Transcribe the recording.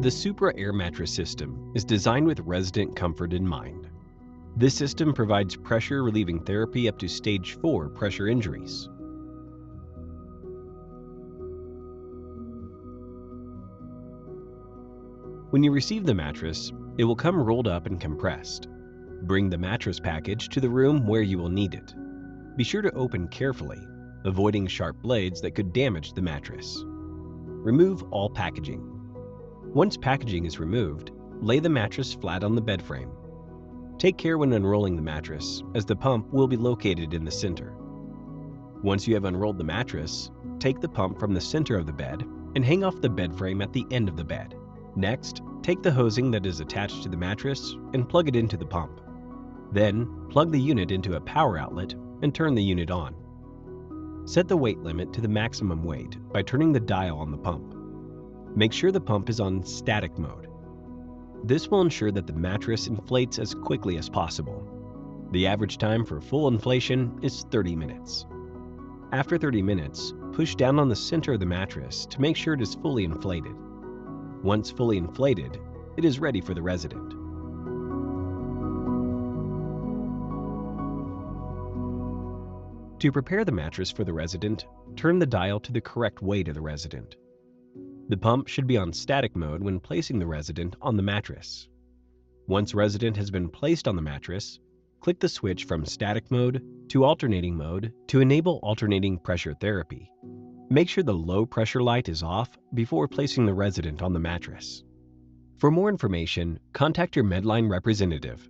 The Supra Air Mattress System is designed with resident comfort in mind. This system provides pressure-relieving therapy up to stage 4 pressure injuries. When you receive the mattress, it will come rolled up and compressed. Bring the mattress package to the room where you will need it. Be sure to open carefully, avoiding sharp blades that could damage the mattress. Remove all packaging. Once packaging is removed, lay the mattress flat on the bed frame. Take care when unrolling the mattress, as the pump will be located in the center. Once you have unrolled the mattress, take the pump from the center of the bed and hang off the bed frame at the end of the bed. Next, take the hosing that is attached to the mattress and plug it into the pump. Then, plug the unit into a power outlet and turn the unit on. Set the weight limit to the maximum weight by turning the dial on the pump. Make sure the pump is on static mode. This will ensure that the mattress inflates as quickly as possible. The average time for full inflation is 30 minutes. After 30 minutes, push down on the center of the mattress to make sure it is fully inflated. Once fully inflated, it is ready for the resident. To prepare the mattress for the resident, turn the dial to the correct weight of the resident. The pump should be on static mode when placing the resident on the mattress. Once resident has been placed on the mattress, click the switch from static mode to alternating mode to enable alternating pressure therapy. Make sure the low pressure light is off before placing the resident on the mattress. For more information, contact your Medline representative